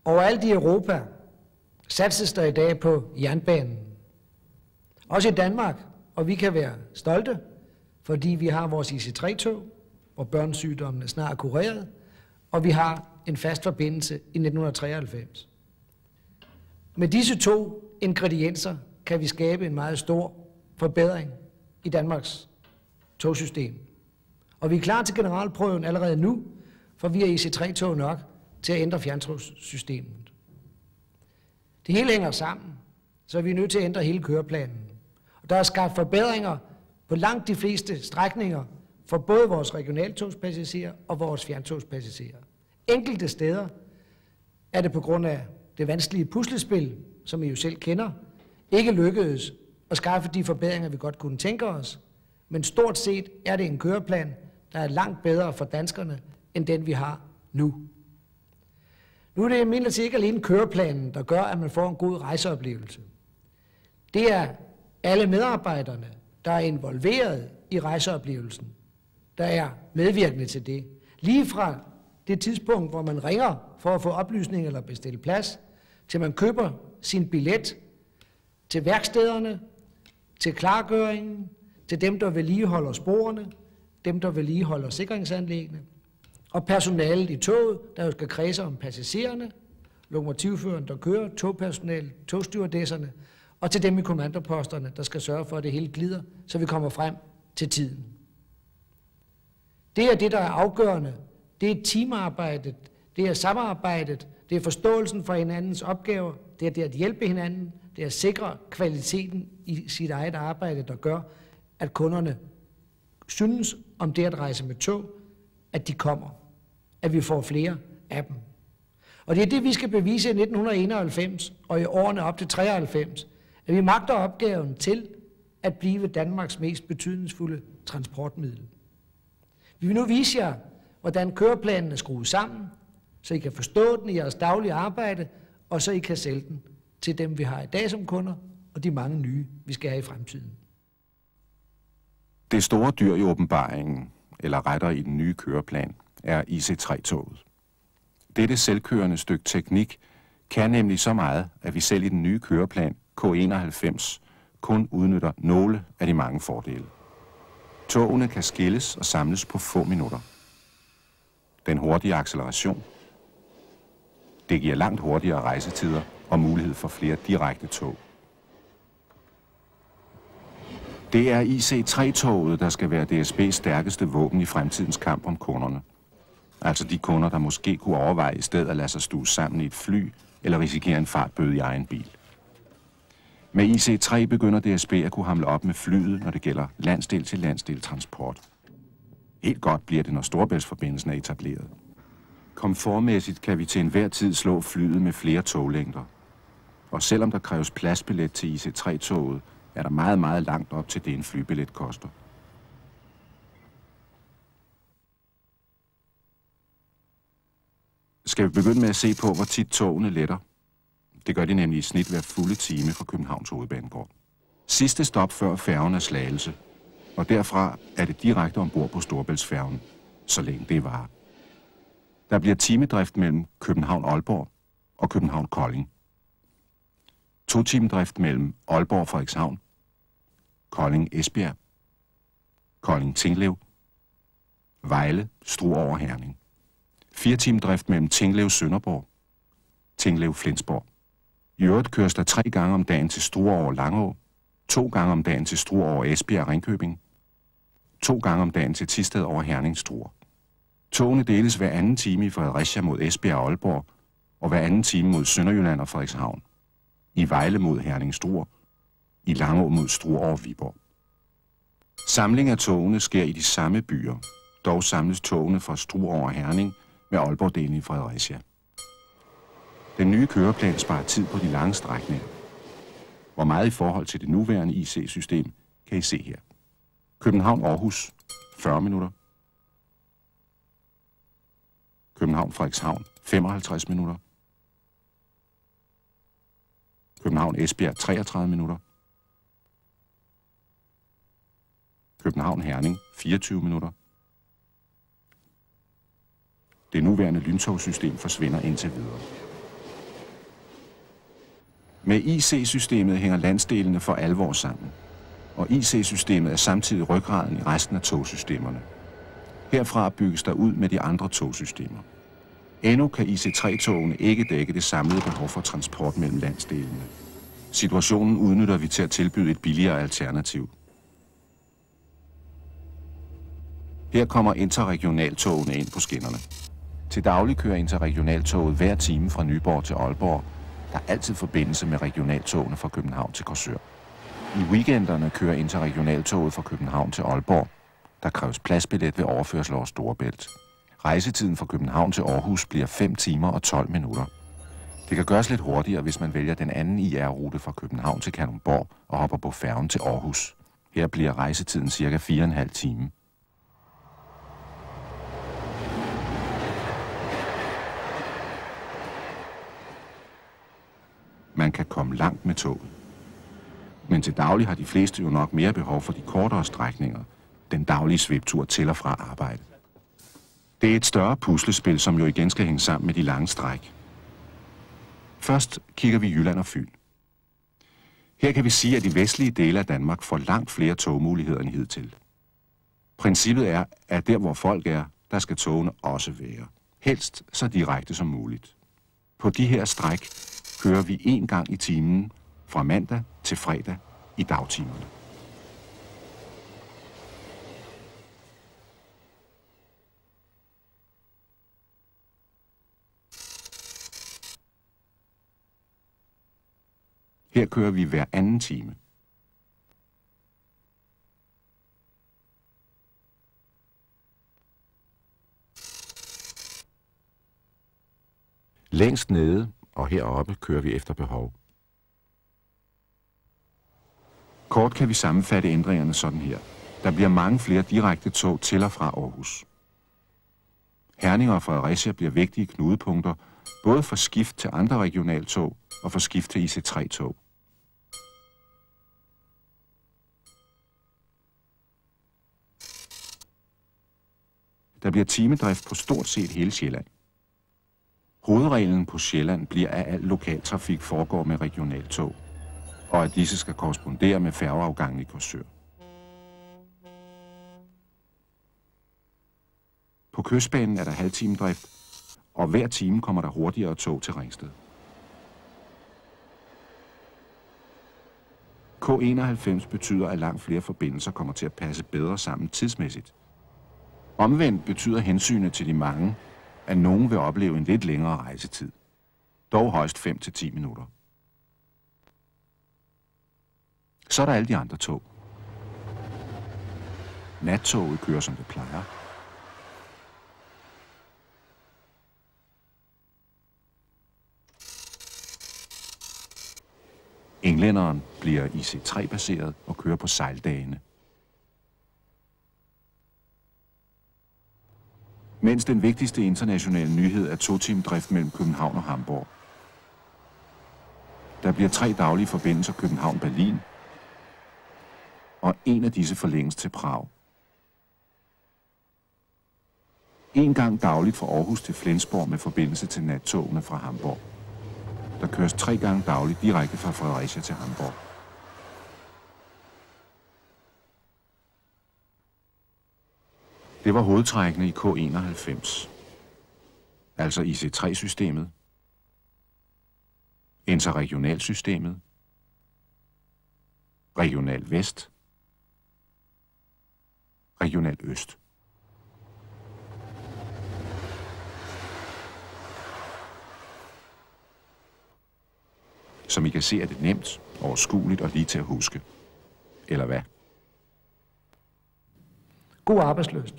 Overalt i Europa satses der i dag på jernbanen. Også i Danmark, og vi kan være stolte, fordi vi har vores IC3-tog, hvor børnesygdommen er snart kureret, og vi har en fast forbindelse i 1993. Med disse to ingredienser kan vi skabe en meget stor forbedring i Danmarks togsystem. Og vi er klar til generalprøven allerede nu, for vi har IC3-tog nok til at ændre fjerntogssystemet. Det hele hænger sammen, så vi er nødt til at ændre hele køreplanen. Og der er skabt forbedringer på langt de fleste strækninger for både vores regionaltogspassagerer og vores fjerntogspassagerer. Enkelte steder er det på grund af det vanskelige puslespil, som I jo selv kender, ikke lykkedes at skaffe de forbedringer, vi godt kunne tænke os. Men stort set er det en køreplan, der er langt bedre for danskerne, end den vi har nu. Nu er det imidlertid ikke alene køreplanen, der gør, at man får en god rejseoplevelse. Det er alle medarbejderne, der er involveret i rejseoplevelsen, der er medvirkende til det. Lige fra det tidspunkt, hvor man ringer for at få oplysning eller bestille plads, til man køber sin billet, til værkstederne, til klargøringen, til dem, der vedligeholder sporene, dem, der vedligeholder sikringsanlæggene, og personalet i toget, der jo skal kredse om passagererne, lokomotivføreren, der kører, togpersonalet, togstewardesserne, og til dem i kommandoposterne, der skal sørge for, at det hele glider, så vi kommer frem til tiden. Det er det, der er afgørende. Det er teamarbejdet, det er samarbejdet, det er forståelsen for hinandens opgaver, det er det at hjælpe hinanden, det er at sikre kvaliteten i sit eget arbejde, der gør, at kunderne synes om det at rejse med tog, at de kommer, at vi får flere af dem. Og det er det, vi skal bevise i 1991 og i årene op til 93, at vi magter opgaven til at blive Danmarks mest betydningsfulde transportmiddel. Vi vil nu vise jer, hvordan køreplanen er skruet sammen, så I kan forstå den i jeres daglige arbejde, og så I kan sælge den til dem, vi har i dag som kunder, og de mange nye, vi skal have i fremtiden. Det store dyr i åbenbaringen, eller rettere i den nye køreplan, er IC3-toget. Dette selvkørende stykke teknik kan nemlig så meget, at vi selv i den nye køreplan K91 kun udnytter nogle af de mange fordele. Togene kan skilles og samles på få minutter. Den hurtige acceleration. Det giver langt hurtigere rejsetider og mulighed for flere direkte tog. Det er IC3-toget, der skal være DSB's stærkeste våben i fremtidens kamp om kunderne. Altså de kunder, der måske kunne overveje i stedet at lade sig stue sammen i et fly eller risikere en fartbøde i egen bil. Med IC3 begynder DSB at kunne hamle op med flyet, når det gælder landsdel til landsdel transport. Helt godt bliver det, når Storebæltsforbindelsen er etableret. Komfortmæssigt kan vi til enhver tid slå flyet med flere toglængder. Og selvom der kræves pladsbillet til IC3-toget, er der meget, meget langt op til det, en flybillet koster. Skal vi begynde med at se på, hvor tit togene letter? Det gør de nemlig i snit hver fulde time fra Københavns Hovedbanegård. Sidste stop før færgen er Slagelse, og derfra er det direkte ombord på Storebæltsfærgen, så længe det varer. Der bliver timedrift mellem København-Aalborg og København-Kolding. 2-timedrift mellem Aalborg-Frederikshavn, Kolding-Esbjerg, Kolding-Tinglev, Vejle-Struer-Herning. 4-timedrift mellem Tinglev-Sønderborg, Tinglev-Flensborg. I øvrigt køres der 3 gange om dagen til Struer-Langå, 2 gange om dagen til Struer-Esbjerg-Ringkøbing, 2 gange om dagen til Thisted-Herning-Struer. Togene deles hver anden time i Fredericia mod Esbjerg og Aalborg, og hver anden time mod Sønderjylland og Frederikshavn. I Vejle mod Herning-Struer, i Langå mod Struer og Viborg. Samling af togene sker i de samme byer, dog samles togene fra Struer og Herning med Aalborg-delen i Fredericia. Den nye køreplan sparer tid på de lange strækninger. Hvor meget i forhold til det nuværende IC-system kan I se her. København-Aarhus, 40 minutter. København-Frederikshavn, 55 minutter. København-Esbjerg, 33 minutter. København-Herning, 24 minutter. Det nuværende lyntogssystem forsvinder indtil videre. Med IC-systemet hænger landsdelene for alvor sammen, og IC-systemet er samtidig ryggraden i resten af togsystemerne. Herfra bygges der ud med de andre togsystemer. Endnu kan IC3-togene ikke dække det samlede behov for transport mellem landsdelene. Situationen udnytter vi til at tilbyde et billigere alternativ. Her kommer interregionaltogene ind på skinnerne. Til daglig kører interregionaltoget hver time fra Nyborg til Aalborg. Der er altid forbindelse med regionaltogene fra København til Korsør. I weekenderne kører interregionaltoget fra København til Aalborg. Der kræves pladsbillet ved overførsel over Storebælt. Rejsetiden fra København til Aarhus bliver 5 timer og 12 minutter. Det kan gøres lidt hurtigere, hvis man vælger den anden IR-rute fra København til Kalundborg og hopper på færgen til Aarhus. Her bliver rejsetiden ca. 4,5 timer. Man kan komme langt med toget. Men til daglig har de fleste jo nok mere behov for de kortere strækninger, den daglige sviptur til og fra arbejde. Det er et større puslespil, som jo igen skal hænge sammen med de lange stræk. Først kigger vi Jylland og Fyn. Her kan vi sige, at de vestlige dele af Danmark får langt flere togmuligheder end hidtil. Princippet er, at der hvor folk er, der skal togene også være. Helst så direkte som muligt. På de her stræk kører vi 1 gang i timen fra mandag til fredag i dagtimerne. Her kører vi hver anden time. Længst nede og heroppe kører vi efter behov. Kort kan vi sammenfatte ændringerne sådan her. Der bliver mange flere direkte tog til og fra Aarhus. Herning og Fredericia bliver vigtige knudepunkter, både for skift til andre regionaltog og for skift til IC3-tog. Der bliver timedrift på stort set hele Sjælland. Hovedreglen på Sjælland bliver, at al lokaltrafik foregår med regionaltog, og at disse skal korrespondere med færgeafgangen i Korsør. På Kystbanen er der halvtimedrift, og hver time kommer der hurtigere tog til Ringsted. K91 betyder, at langt flere forbindelser kommer til at passe bedre sammen tidsmæssigt. Omvendt betyder hensynet til de mange, at nogen vil opleve en lidt længere rejsetid. Dog højst 5 til 10 minutter. Så er der alle de andre tog. Nattoget kører som det plejer. Englænderen bliver IC3-baseret og kører på sejldagene. Mens den vigtigste internationale nyhed er 2-timedrift mellem København og Hamburg. Der bliver 3 daglige forbindelser København-Berlin, og en af disse forlænges til Prag. 1 gang dagligt fra Aarhus til Flensborg med forbindelse til nattogene fra Hamburg. Der køres 3 gange dagligt direkte fra Fredericia til Hamburg. Det var hovedtrækkene i K91, altså IC3-systemet, interregionalsystemet, regional vest, regional øst. Som I kan se, er det nemt, overskueligt og lige til at huske. Eller hvad? God arbejdsløst.